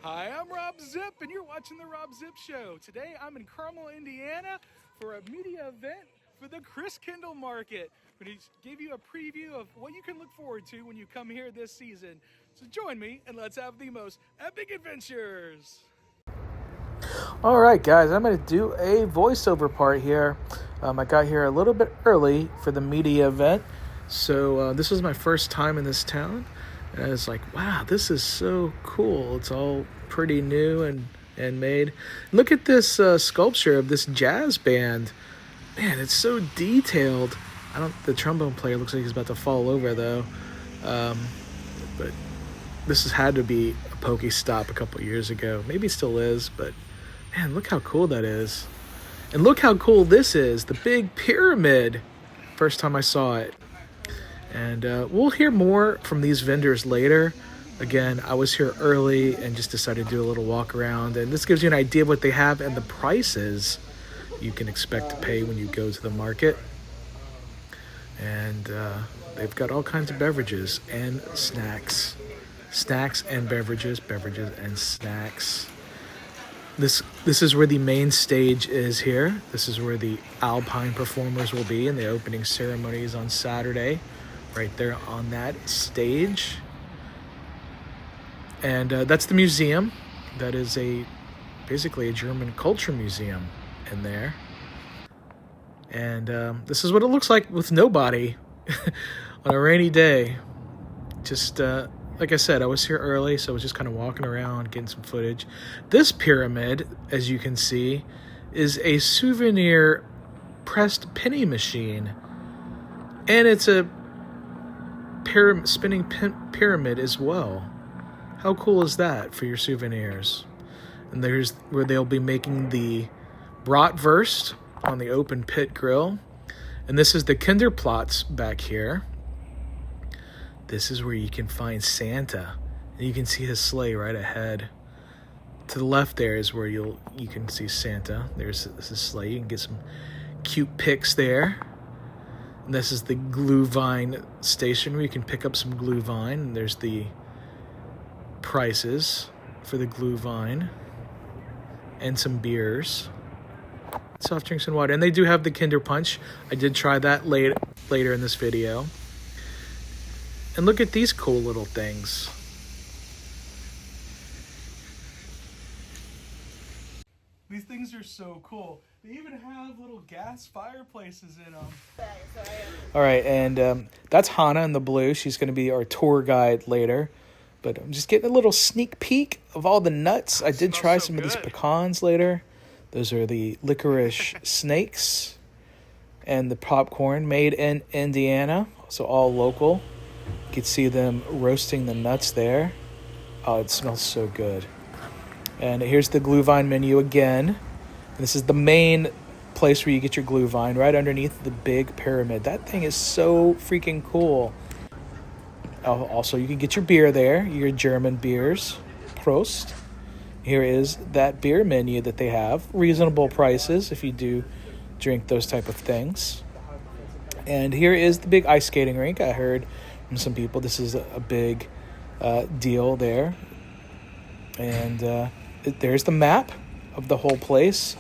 Hi, I'm Robb Zipp, and you're watching The Robb Zipp Show. Today, I'm in Carmel, Indiana for a media event for the Chris Kindle Market. I'm going to give you a preview of what you can look forward to when you come here this season. So join me, and let's have the most epic adventures. All right, guys, I'm going to do a voiceover part here. I got here a little bit early for the media event, so this was my first time in this town. And I was like, wow, this is so cool. It's all pretty new and made. Look at this sculpture of this jazz band. Man, it's so detailed. The trombone player looks like he's about to fall over, though. But this has had to be a Pokestop a couple years ago. Maybe it still is, but man, look how cool that is. And look how cool this is, the big pyramid. First time I saw it. And we'll hear more from these vendors later. Again, I was here early and just decided to do a little walk around. And this gives you an idea of what they have and the prices you can expect to pay when you go to the market. And they've got all kinds of beverages and snacks. Snacks and beverages and snacks. This is where the main stage is here. This is where the Alpine performers will be in the opening ceremonies on Saturday. Right there on that stage. And that's the museum. That is basically a German culture museum in there. And this is what it looks like with nobody on a rainy day. Just like I said, I was here early, so I was just kind of walking around, getting some footage. This pyramid, as you can see, is a Souvenir pressed penny machine. And it's a spinning pyramid as well. How cool is that for your souvenirs? And there's where they'll be making the bratwurst on the open pit grill. And this is the Kinderplatz back here. This is where you can find Santa. And you can see his sleigh right ahead. To the left there is where you can see Santa. There's his sleigh. You can get some cute pics there. And this is the Glühwein station where you can pick up some Glühwein. And there's the prices for the Glühwein and some beers, soft drinks and water. And they do have the Kinder Punch. I did try that later in this video. And look at these cool little things. These things are so cool. They even have little gas fireplaces in them. All right, and that's Hannah in the blue. She's going to be our tour guide later. But I'm just getting a little sneak peek of all the nuts. I did try some of these pecans later. Those are the licorice snakes and the popcorn made in Indiana, so all local. You can see them roasting the nuts there. Oh, it smells so good. And here's the Glühwein menu again. This is the main place where you get your Glühwein, right underneath the big pyramid. That thing is so freaking cool. Also, you can get your beer there, your German beers. Prost. Here is that beer menu that they have. Reasonable prices if you do drink those type of things. And here is the big ice skating rink. I heard from some people this is a big deal there. And there's the map of the whole place.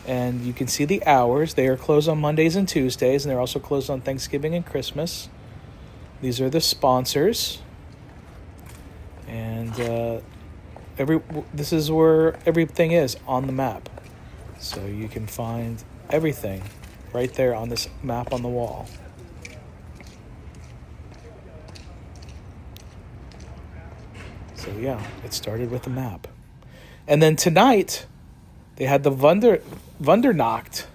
And you can see the hours. They are closed on Mondays and Tuesdays, and they're also closed on Thanksgiving and Christmas. These are the sponsors. And this is where everything is on the map. So you can find everything right there on this map on the wall. So yeah, it started with the map. And then tonight, they had the Wundernacht.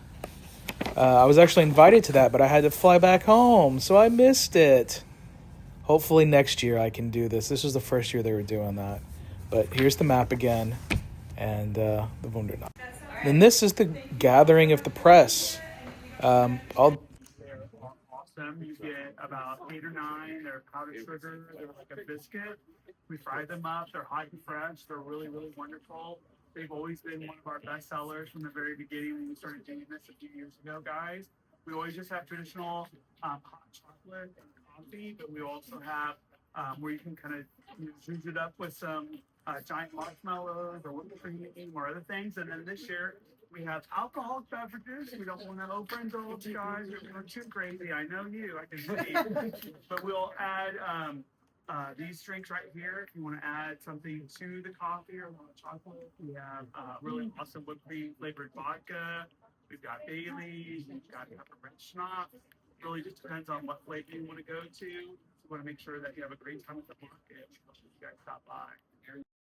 I was actually invited to that, but I had to fly back home, so I missed it. Hopefully next year I can do this. This was the first year they were doing that. But here's the map again, and the Wundernacht. And this is the gathering of the press. They're awesome. You get about 8 or 9. They're powdered sugar. They're like a biscuit. We fry them up. They're hot and fresh. They're really, really wonderful. They've always been one of our best sellers from the very beginning when we started doing this a few years ago, guys. We always just have traditional hot chocolate and coffee, but we also have where you can kind of zhuzh it up with some giant marshmallows or whipped cream or other things. And then this year we have alcoholic beverages. We don't want to overindulge, guys. We're too crazy. I know you. I can see. But we'll add these drinks right here. If you want to add something to the coffee or want chocolate, we have really awesome whipped cream flavored vodka. We've got Bailey's. We've got peppermint schnapps. Really just depends on what flavor you want to go to. We want to make sure that you have a great time at the market. We hope you guys stop by.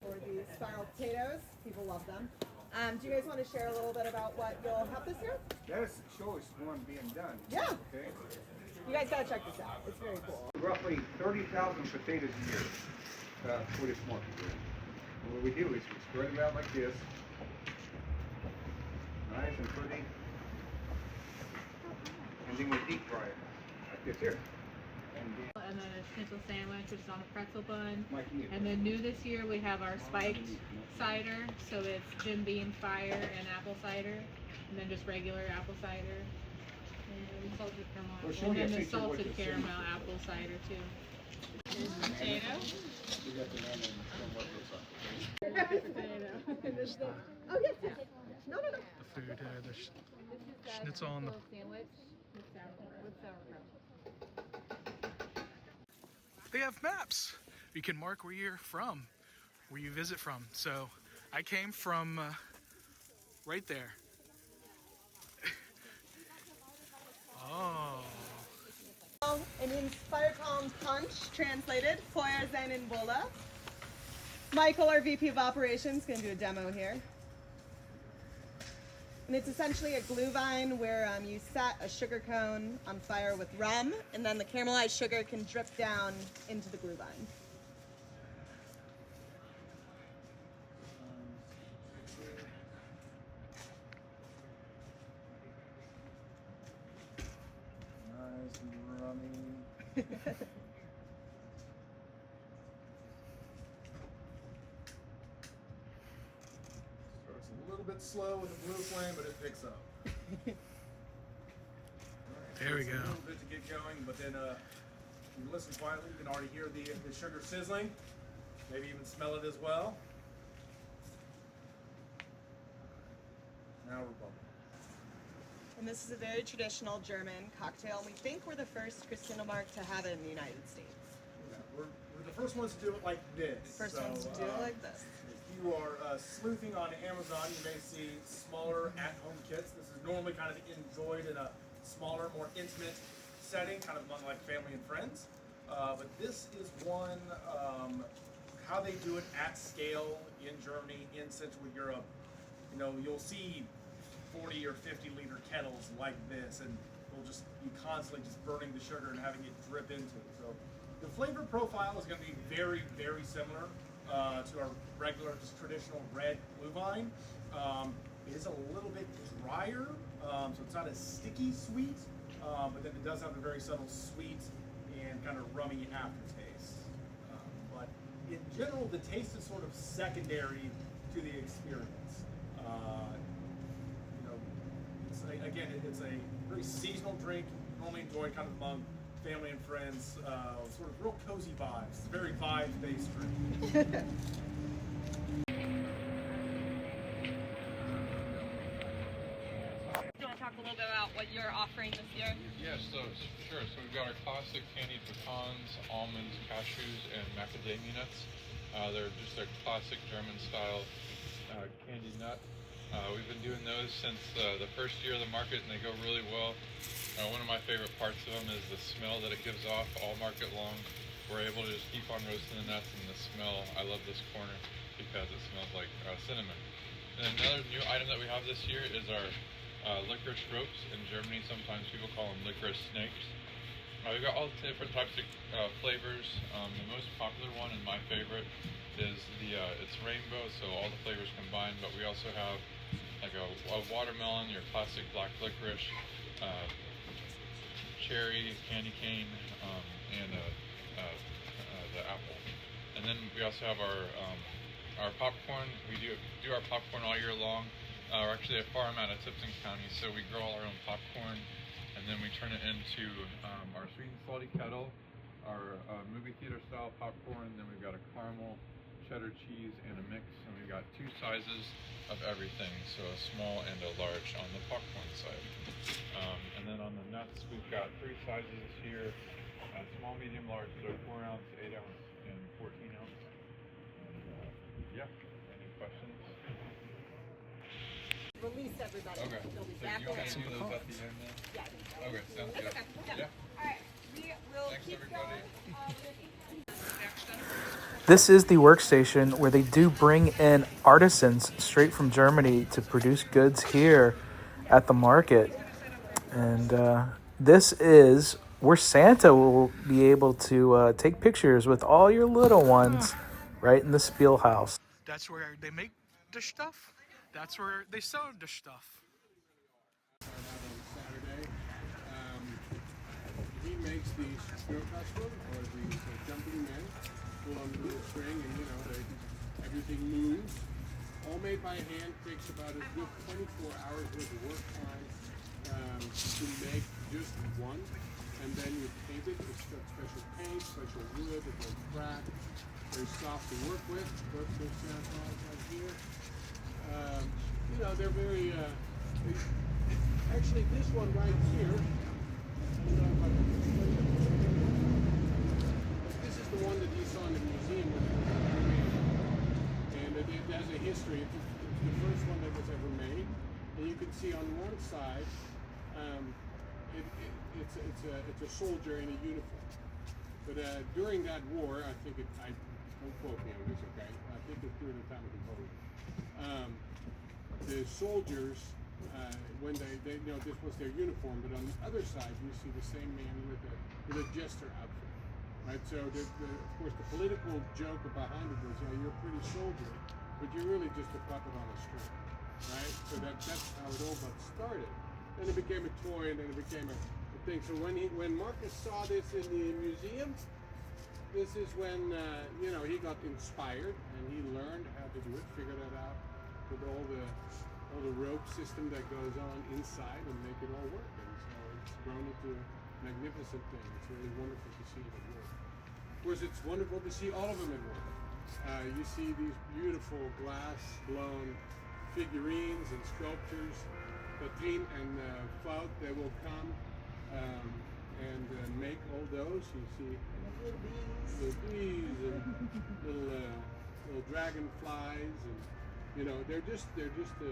For the spiral potatoes, people love them. Do you guys want to share a little bit about what you'll have this year? That's the choice one being done. Yeah. Okay. You guys gotta check this out. It's very cool. Roughly 30,000 potatoes a year for this market. And what we do is we spread them out like this, nice and pretty, and then we deep fry it like this here. And then a schnitzel sandwich, which is on a pretzel bun. Like you. And then new this year, we have our spiked cider. So it's Jim Beam Fire and apple cider. And then just regular apple cider. And salted caramel. Well, show And me a then the picture of what salted this is. caramel apple cider too. Here's the potato. We got the man and show what it looks like. Potato. Oh yes, yes. No. The food, the schnitzel on the. Sandwich with sauerkraut. They have maps. You can mark where you're from, where you visit from. So I came from right there. Oh. An inspired calm punch, translated, Feuer sein in Bulla. Michael, our VP of Operations, going to do a demo here. And it's essentially a glühwein where you set a sugar cone on fire with rum, and then the caramelized sugar can drip down into the glühwein. Nice and rummy. Starts a little bit slow with the blue flame, but it picks up. There we Takes go. A little bit to get going, but then if you listen quietly, you can already hear the sugar sizzling. Maybe even smell it as well. Now we're bubbling. And this is a very traditional German cocktail, and we think we're the first Christkindlmarkt to have it in the United States. Yeah, we're the first ones to do it like this. First ones to do it like this. If you are sleuthing on Amazon, you may see smaller at-home kits. This is normally kind of enjoyed in a smaller, more intimate setting, kind of among like family and friends. But this is one, how they do it at scale in Germany, in Central Europe. You know, you'll see 40 or 50 liter kettles like this, and you'll just be constantly just burning the sugar and having it drip into it. So the flavor profile is going to be very, very similar to our regular, just traditional red glühwein. It is a little bit drier, so it's not as sticky sweet, but then it does have a very subtle sweet and kind of rummy aftertaste. But in general, the taste is sort of secondary to the experience. You know, it's a very seasonal drink, normally enjoyed kind of among family and friends, sort of real cozy vibes. It's a very vibes-based drink. Do you want to talk a little bit about what you're offering this year? Yes, sure. So we've got our classic candied pecans, almonds, cashews, and macadamia nuts. They're just a classic German-style candied nut. We've been doing those since the first year of the market, and they go really well. One of my favorite parts of them is the smell that it gives off all market long. We're able to just keep on roasting the nuts, and the smell, I love this corner because it smells like cinnamon. And another new item that we have this year is our licorice ropes. In Germany, sometimes people call them licorice snakes. We've got all different types of flavors. The most popular one and my favorite is it's rainbow, so all the flavors combined, but we also have like a watermelon, your classic black licorice, cherry, candy cane, and the apple. And then we also have our popcorn. We do our popcorn all year long. We're actually a farm out of Tipton County, so we grow all our own popcorn, and then we turn it into our sweet and salty kettle, our movie theater style popcorn, and then we've got a caramel cheddar cheese, and a mix. And we've got 2 sizes of everything, so a small and a large on the popcorn side. And then on the nuts, we've got 3 sizes here: small, medium, large. So 4 ounce, 8 ounce, and 14 ounce. And, yeah. Any questions? Release everybody. Okay. They'll be So back you want me to around. do those at the end then? Yeah. Okay, sounds That's good. okay. Yeah. Yeah. All right. We will Thanks, keep everybody. going. This is the workstation where they do bring in artisans straight from Germany to produce goods here at the market. And this is where Santa will be able to take pictures with all your little ones right in the Spielhaus. That's where they make the stuff. That's where they sell the stuff. Saturday. He makes these Spürkasten, or these jumping men, pull on the little string, and everything moves. All made by hand, takes about a good 24 hours worth of work time to make just one, and then you paint it. It's got special paint, special wood, it won't crack. Very soft to work with. Look, there's right here. They're very. Actually, this one right here. This is the one that you saw in the museum when it was ever made, and it has a history. It's the first one that was ever made, and you can see on one side, it's a soldier in a uniform. But during that war, I think don't quote me on this, okay? I think it's during the time of Napoleon. The soldiers, when they this was their uniform, but on the other side you see the same man with a jester outfit, right? So of course the political joke behind it was, you're a pretty soldier, but you're really just a puppet on a string, right? So that's how it all got started. Then it became a toy, and then it became a thing. So when Marcus saw this in the museum, this is when he got inspired and he learned how to do it, figured it out with all the rope system that goes on inside and make it all work. And so it's grown into a magnificent thing. It's really wonderful to see it at work. Of course, it's wonderful to see all of them at work. You see these beautiful glass-blown figurines and sculptures. Patin and Fout, they will come and make all those. You see little bees and little dragonflies, and they're just beautiful.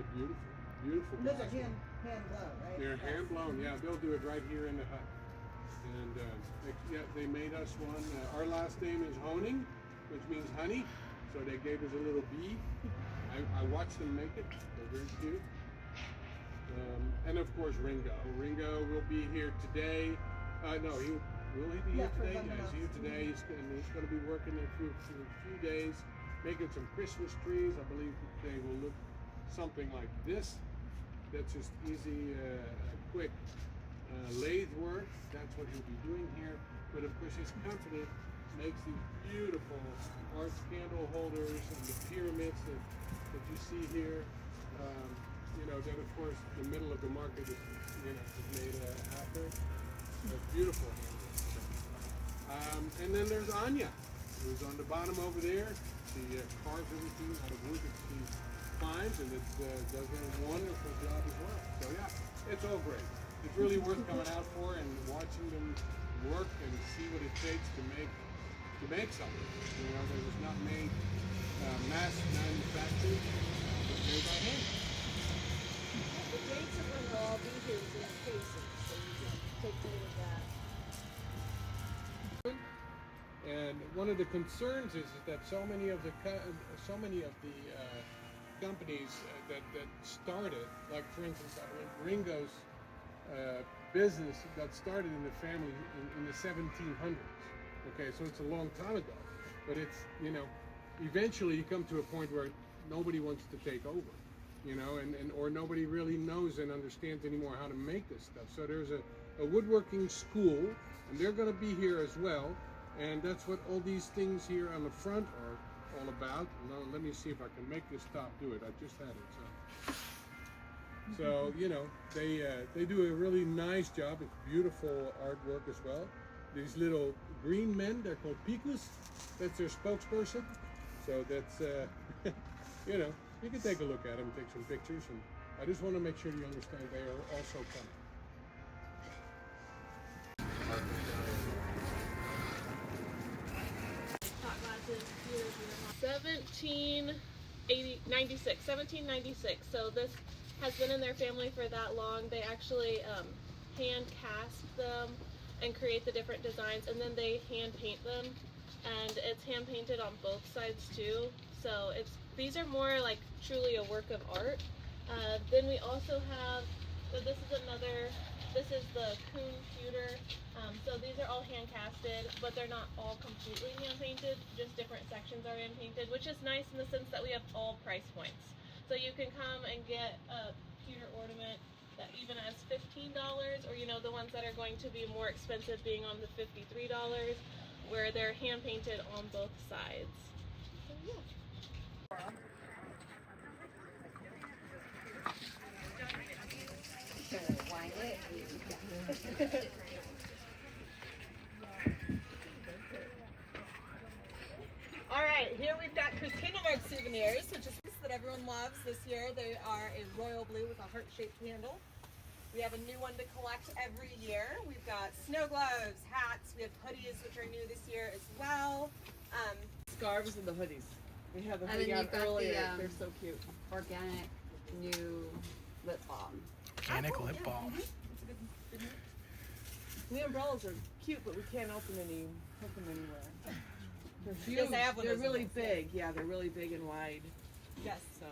Those are hand blown, right? They're hand blown. Yeah, they'll do it right here in the hut. And they made us one. Our last name is Honing, which means honey. So they gave us a little bee. I watched them make it. They're very cute. And of course Ringo. Ringo will be here today. No, will he be here today? Yeah, he's here today. He's going to be working there for a few days, making some Christmas trees. I believe they will look something like this. That's just easy, quick lathe work. That's what he'll be doing here. But of course his company makes these beautiful art candle holders and the pyramids that you see here. That of course the middle of the market is made after. It's beautiful. And then there's Anya, who's on the bottom over there. She carves everything out of wood that she finds, and it does a wonderful job as well. So yeah, it's all great. It's really worth coming out for and watching them work and see what it takes to make something. That was not made mass manufactured, but made by hand. The dates of when we'll all be here is in cases, so you can take note of that. And one of the concerns is that so many of the companies that started, like for instance, Ringo's business got started in the family in the 1700s. Okay, so it's a long time ago, but it's eventually you come to a point where nobody wants to take over. Or nobody really knows and understands anymore how to make this stuff. So there's a woodworking school, and they're going to be here as well. And that's what all these things here on the front are all about. Now, let me see if I can make this stop do it. I just had it. So they do a really nice job. It's beautiful artwork as well. These little green men, they're called picus. That's their spokesperson. So that's, you know, you can take a look at them, take some pictures, and I just want to make sure you understand they are also coming. $1796. So this has been in their family for that long. They actually hand cast them and create the different designs, and then they hand paint them, and it's hand painted on both sides too. So these are more like truly a work of art. Then we also have, so this is the coon pewter. So these are all hand casted, but they're not all completely hand painted, just different sections are hand painted, which is nice in the sense that we have all price points. So you can come and get a pewter ornament that even has $15, or the ones that are going to be more expensive being on the $53, where they're hand painted on both sides. So yeah. All right, here we've got Christina Souvenirs, which is that everyone loves this year. They are a royal blue with a heart-shaped handle. We have a new one to collect every year. We've got snow gloves, hats, we have hoodies, which are new this year as well. Scarves and the hoodies. We have the And then hoodie on you've got earlier. the, They're so cute. Organic new lip balm. Organic lip balm. That's a good news. The umbrellas are cute, but we can't put them anywhere. They're huge. Yes, I have one They're of those really ones, big. Yeah, they're really big and wide. Yes. So.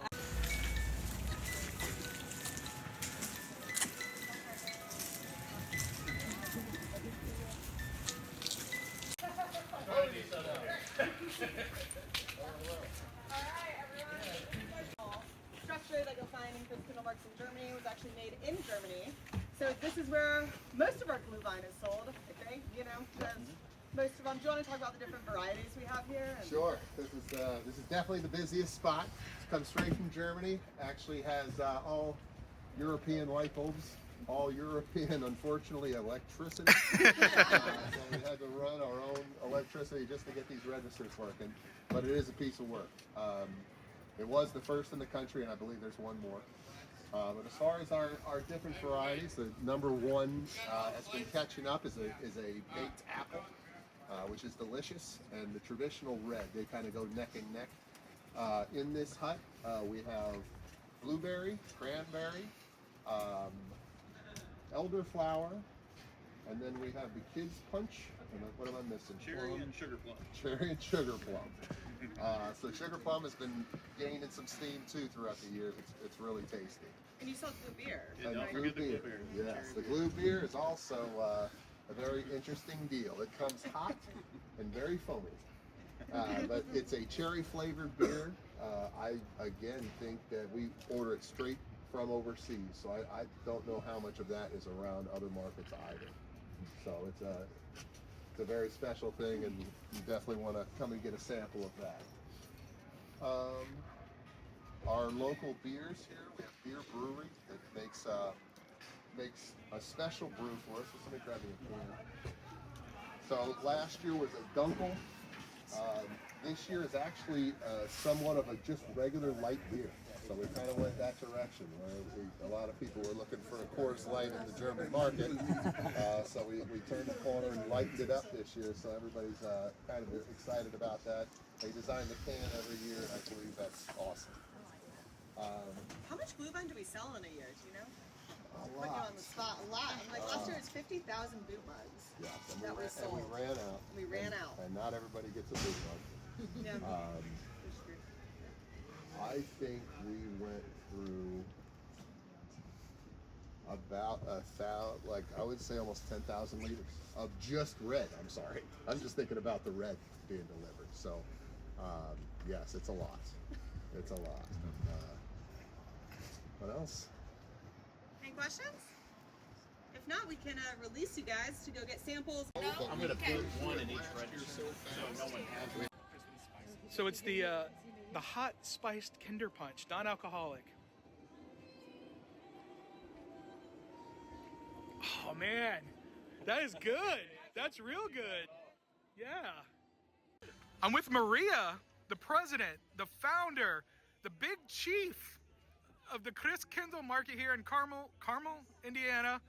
Alright, everyone. Structure that you'll find in Christkindlmarkt in Germany was actually made in Germany. So this is where most of our glue vine is sold, I think, most of them. Do you want to talk about the different varieties we have here? Sure. This is definitely the busiest spot. It comes straight from Germany. Actually has all European light bulbs, all European, unfortunately, electricity. So we had to run our own electricity just to get these registers working. But it is a piece of work. It was the first in the country, and I believe there's one more. But as far as our different varieties, the number one has been catching up is a baked apple. Which is delicious, and the traditional red. They kind of go neck and neck. In this hut, we have blueberry, cranberry, elderflower, and then we have the kids punch. And what am I missing? Cherry and sugar plum. Cherry and sugar plum. So sugar plum has been gaining some steam too throughout the years. It's really tasty. And you sell glue beer. And don't forget the glue beer. Yes, the glue beer is also a very interesting deal. It comes hot and very foamy. But it's a cherry flavored beer. I again think that we order it straight from overseas, so I don't know how much of that is around other markets either. So it's a very special thing, and you definitely want to come and get a sample of that. Our local beers here, we have Beer Brewery that makes a special brew for us. Let me grab you a can. So last year was a Dunkel. This year is actually somewhat of a just regular light beer. So we kind of went that direction where a lot of people were looking for a Coors Light in the German market. So we turned the corner and lightened it up this year. So everybody's kind of excited about that. They design the can every year, and I believe that's awesome. How much glue vine do we sell in a year? Do you know? A Put you on the spot. A lot. Like last year, it's 50,000 boot mugs. Yes, that we sold. And we ran out. We ran out. And not everybody gets a boot mug. Yeah. I think we went through about I would say almost 10,000 liters of just red. I'm sorry. I'm just thinking about the red being delivered. So, yes, it's a lot. It's a lot. What else? Any questions? If not, we can release you guys to go get samples. I'm going to put one in each register so no one has it. So it's the hot spiced Kinder Punch, non-alcoholic. Oh man, that is good. That's real good. Yeah. I'm with Maria the president, the founder, the big chief of the Christkindl market here in Carmel, Indiana.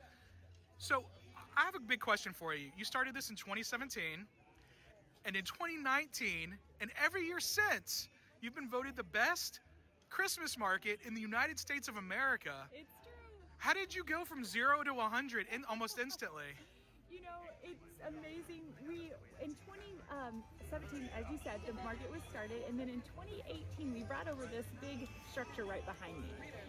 So I have a big question for you. You started this in 2017, and in 2019, and every year since, you've been voted the best Christmas market in the United States of America. It's true. How did you go from 0 to 100 almost instantly? You know, it's amazing. In 2017, as you said, the market was started, and then in 2018, we brought over this big structure right behind me.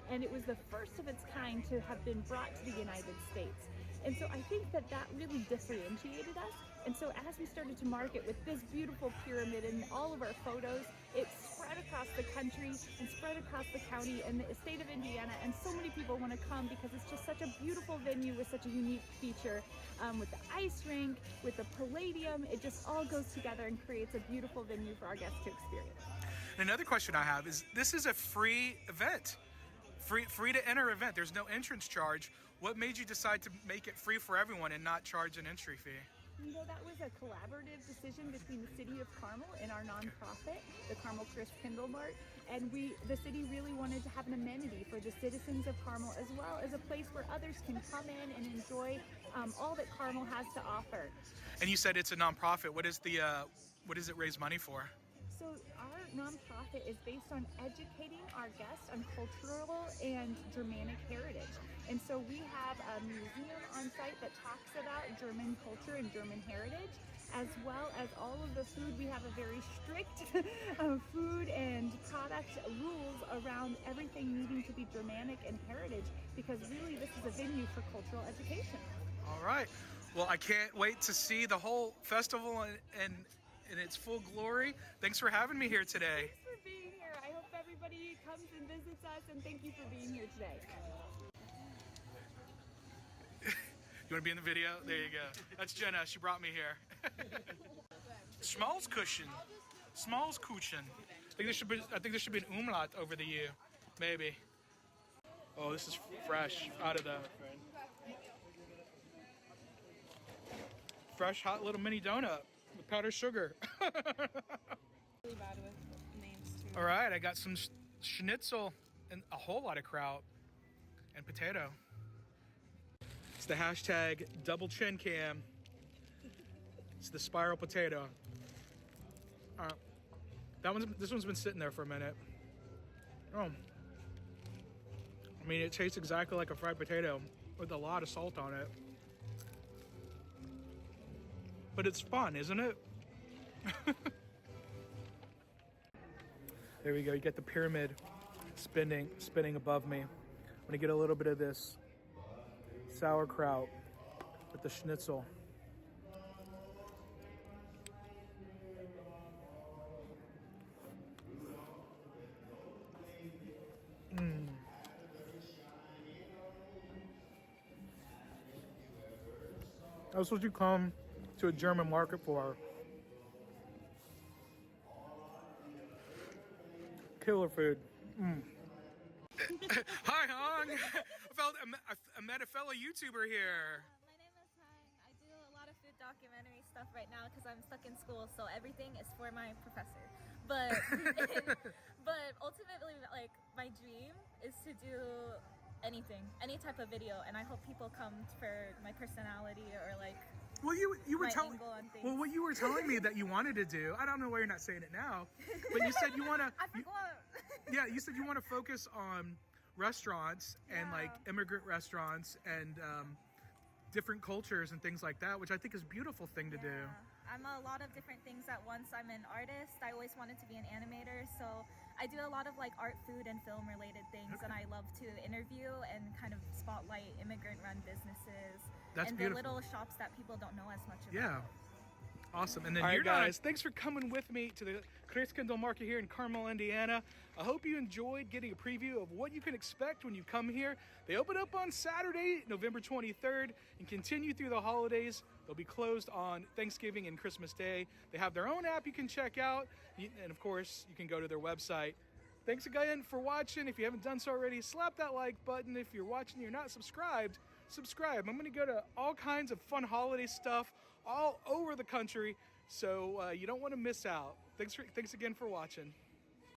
And it was the first of its kind to have been brought to the United States. And so I think that really differentiated us. And so as we started to market with this beautiful pyramid and all of our photos, it spread across the country and spread across the county and the state of Indiana. And so many people want to come because it's just such a beautiful venue with such a unique feature. With the ice rink, with the Palladium, it just all goes together and creates a beautiful venue for our guests to experience. Another question I have is, this is a free event. Free to enter event. There's no entrance charge. What made you decide to make it free for everyone and not charge an entry fee? You know, that was a collaborative decision between the city of Carmel and our nonprofit, the Carmel Christkindl Mart. And the city really wanted to have an amenity for the citizens of Carmel, as well as a place where others can come in and enjoy all that Carmel has to offer. And you said it's a nonprofit. What does it raise money for? So our nonprofit is based on educating our guests on cultural and Germanic heritage. And so we have a museum on site that talks about German culture and German heritage, as well as all of the food. We have a very strict food and product rules around everything needing to be Germanic and heritage, because really this is a venue for cultural education. All right. Well, I can't wait to see the whole festival and in its full glory. Thanks for having me here today. Thanks for being here. I hope everybody comes and visits us, and thank you for being here today. You want to be in the video? There you go. That's Jenna. She brought me here. Schmalzkuchen. Schmalzkuchen. I think there should be an umlaut over the U. Maybe. Oh, this is fresh out of the fresh hot little mini donut with powdered sugar. Really bad with names too. All right, I got some schnitzel and a whole lot of kraut and potato. It's the hashtag double chin cam. It's the spiral potato. This one's been sitting there for a minute. Oh, I mean, it tastes exactly like a fried potato with a lot of salt on it. But it's fun, isn't it? There we go. You get the pyramid spinning above me. I'm gonna get a little bit of this sauerkraut with the schnitzel. That's what you come to a German market for. Killer food. Hi, Hong. I met a fellow YouTuber here. My name is Hang. I do a lot of food documentary stuff right now because I'm stuck in school, so everything is for my professor. But but ultimately, like, my dream is to do anything, any type of video, and I hope people come for my personality or like. Well, you were telling. Well, what you were telling me that you wanted to do. I don't know why you're not saying it now, but you said you want to. I forgot. Yeah, you said you want to focus on restaurants and like immigrant restaurants and different cultures and things like that, which I think is a beautiful thing to do. I'm a lot of different things at once. I'm an artist. I always wanted to be an animator, so I do a lot of like art, food, and film related things, and I love to interview and kind of spotlight immigrant-run businesses and the little shops that people don't know as much about. Yeah. Awesome. And then you guys, thanks for coming with me to the Christkindl market here in Carmel, Indiana. I hope you enjoyed getting a preview of what you can expect when you come here. They open up on Saturday, November 23rd, and continue through the holidays. They'll be closed on Thanksgiving and Christmas Day. They have their own app you can check out. And of course, you can go to their website. Thanks again for watching. If you haven't done so already, slap that like button. If you're watching and you're not subscribed, subscribe. I'm going to go to all kinds of fun holiday stuff all over the country, so you don't want to miss out. Thanks again for watching.